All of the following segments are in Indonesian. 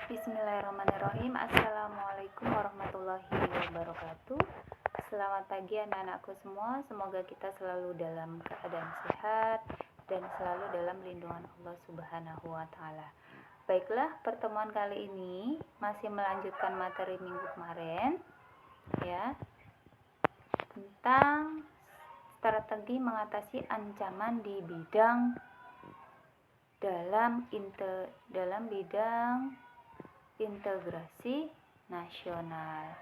Bismillahirrahmanirrahim. Assalamualaikum warahmatullahi wabarakatuh. Selamat pagi anak-anakku semua. Semoga kita selalu dalam keadaan sehat dan selalu dalam lindungan Allah Subhanahu wa taala. Baiklah, pertemuan kali ini masih melanjutkan materi minggu kemarin ya, tentang strategi mengatasi ancaman di bidang dalam bidang integrasi nasional.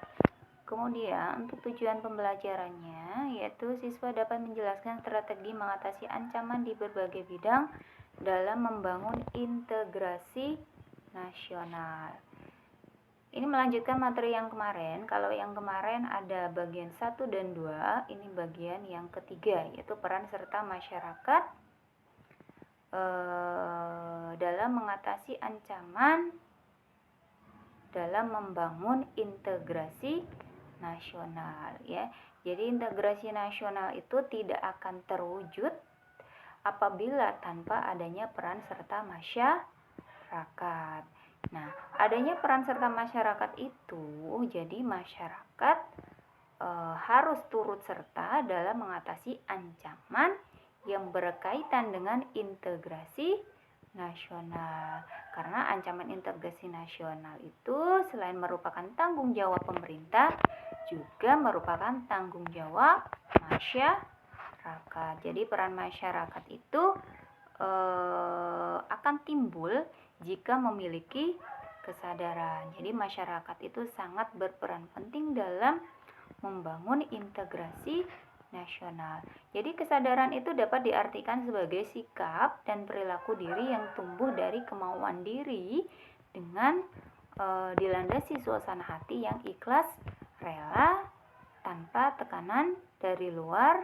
Kemudian untuk tujuan pembelajarannya yaitu siswa dapat menjelaskan strategi mengatasi ancaman di berbagai bidang dalam membangun integrasi nasional. Ini melanjutkan materi yang kemarin. Kalau yang kemarin ada bagian 1 dan 2, ini bagian yang ketiga yaitu peran serta masyarakat dalam mengatasi ancaman dalam membangun integrasi nasional ya. Jadi integrasi nasional itu tidak akan terwujud apabila tanpa adanya peran serta masyarakat. Nah, adanya peran serta masyarakat itu jadi masyarakat harus turut serta dalam mengatasi ancaman yang berkaitan dengan integrasi nasional. Karena ancaman integrasi nasional itu selain merupakan tanggung jawab pemerintah, juga merupakan tanggung jawab masyarakat. Jadi peran masyarakat itu akan timbul jika memiliki kesadaran. Jadi masyarakat itu sangat berperan penting dalam membangun integrasi nasional. Jadi kesadaran itu dapat diartikan sebagai sikap dan perilaku diri yang tumbuh dari kemauan diri dengan dilandasi suasana hati yang ikhlas, rela, tanpa tekanan dari luar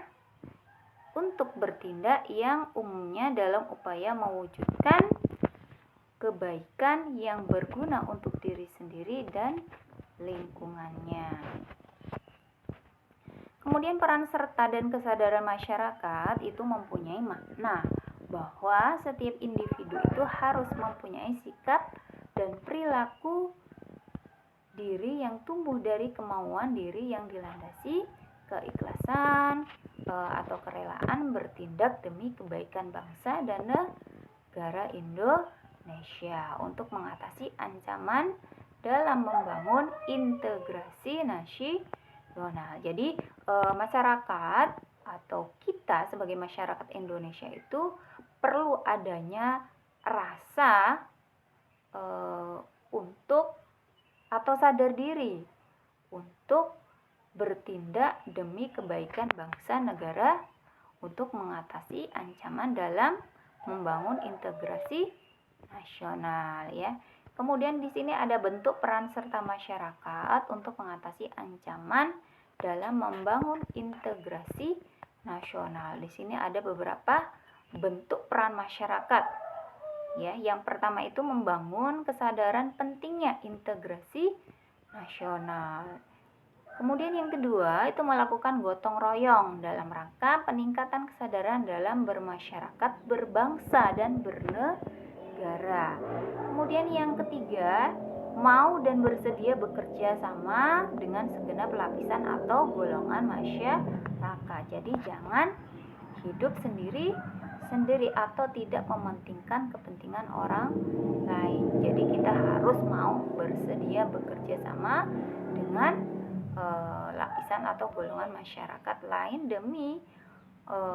untuk bertindak yang umumnya dalam upaya mewujudkan kebaikan yang berguna untuk diri sendiri dan lingkungannya. Kemudian peran serta dan kesadaran masyarakat itu mempunyai makna bahwa setiap individu itu harus mempunyai sikap dan perilaku diri yang tumbuh dari kemauan diri yang dilandasi keikhlasan atau kerelaan bertindak demi kebaikan bangsa dan negara Indonesia untuk mengatasi ancaman dalam membangun integrasi nasional. Jadi masyarakat atau kita sebagai masyarakat Indonesia itu perlu adanya rasa untuk atau sadar diri untuk bertindak demi kebaikan bangsa negara untuk mengatasi ancaman dalam membangun integrasi nasional ya. Kemudian di sini ada bentuk peran serta masyarakat untuk mengatasi ancaman dalam membangun integrasi nasional. Di sini ada beberapa bentuk peran masyarakat. Ya, yang pertama itu membangun kesadaran pentingnya integrasi nasional. Kemudian yang kedua itu melakukan gotong royong dalam rangka peningkatan kesadaran dalam bermasyarakat, berbangsa dan bernegara. Kemudian yang ketiga, mau dan bersedia bekerja sama dengan segenap lapisan atau golongan masyarakat. Jadi jangan hidup sendiri atau tidak mementingkan kepentingan orang lain. Jadi kita harus mau bersedia bekerja sama dengan lapisan atau golongan masyarakat lain demi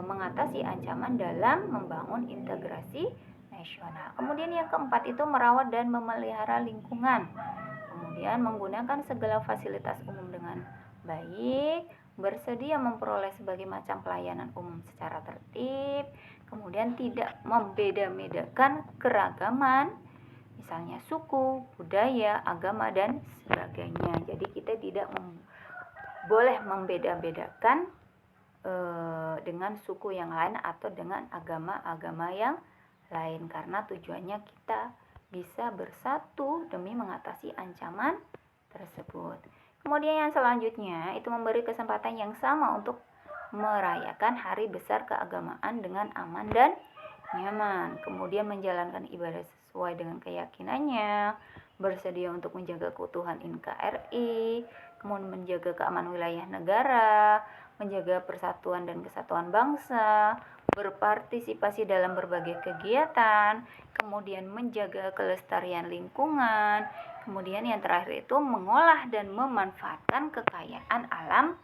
mengatasi ancaman dalam membangun integrasi nasional. Kemudian yang keempat itu merawat dan memelihara lingkungan. Kemudian menggunakan segala fasilitas umum dengan baik, bersedia memperoleh sebagai macam pelayanan umum secara tertib, kemudian tidak membeda-bedakan keragaman, misalnya suku, budaya, agama, dan sebagainya. Jadi kita tidak boleh membeda-bedakan dengan suku yang lain atau dengan agama-agama yang lain, karena tujuannya kita bisa bersatu demi mengatasi ancaman tersebut. Kemudian yang selanjutnya itu memberi kesempatan yang sama untuk merayakan hari besar keagamaan dengan aman dan nyaman, kemudian menjalankan ibadah sesuai dengan keyakinannya, bersedia untuk menjaga keutuhan NKRI, kemudian menjaga keamanan wilayah negara, menjaga persatuan dan kesatuan bangsa, berpartisipasi dalam berbagai kegiatan, kemudian menjaga kelestarian lingkungan, kemudian yang terakhir itu mengolah dan memanfaatkan kekayaan alam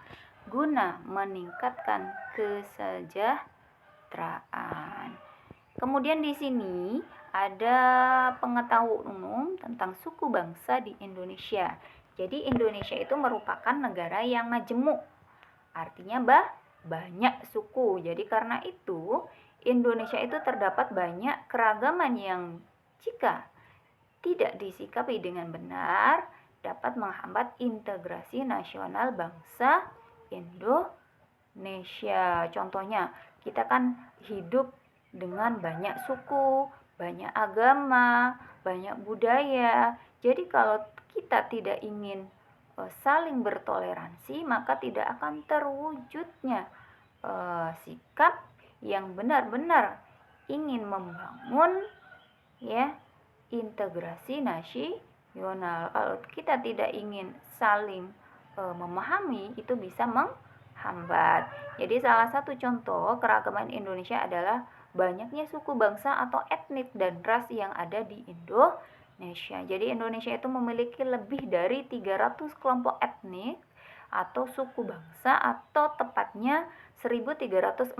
guna meningkatkan kesejahteraan. Kemudian di sini ada pengetahuan umum tentang suku bangsa di Indonesia. Jadi Indonesia itu merupakan negara yang majemuk. Artinya banyak suku. Jadi karena itu Indonesia itu terdapat banyak keragaman yang jika tidak disikapi dengan benar dapat menghambat integrasi nasional bangsa Indonesia. Contohnya, kita kan hidup dengan banyak suku, banyak agama, banyak budaya. Jadi kalau kita tidak ingin saling bertoleransi, maka tidak akan terwujudnya sikap yang benar-benar ingin membangun ya integrasi nasional. Kalau kita tidak ingin saling memahami, itu bisa menghambat. Jadi salah satu contoh keragaman Indonesia adalah banyaknya suku bangsa atau etnik dan ras yang ada di Indonesia. Jadi Indonesia itu memiliki lebih dari 300 kelompok etnik atau suku bangsa, atau tepatnya 1340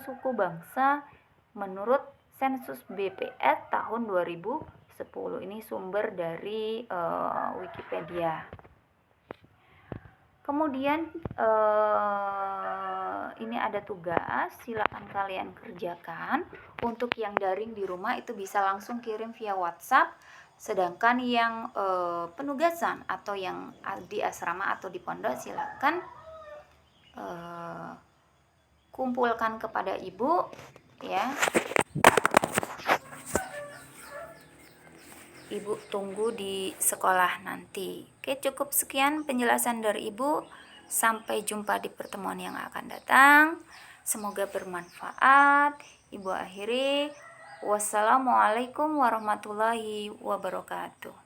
suku bangsa menurut sensus BPS tahun 2010. Ini sumber dari Wikipedia. Kemudian ini ada tugas, silakan kalian kerjakan. Untuk yang daring di rumah itu bisa langsung kirim via WhatsApp. Sedangkan yang penugasan atau yang di asrama atau di pondok silakan kumpulkan kepada ibu ya. Ibu tunggu di sekolah nanti. Oke, cukup sekian penjelasan dari Ibu. Sampai jumpa di pertemuan yang akan datang. Semoga bermanfaat. Ibu akhiri. Wassalamualaikum warahmatullahi wabarakatuh.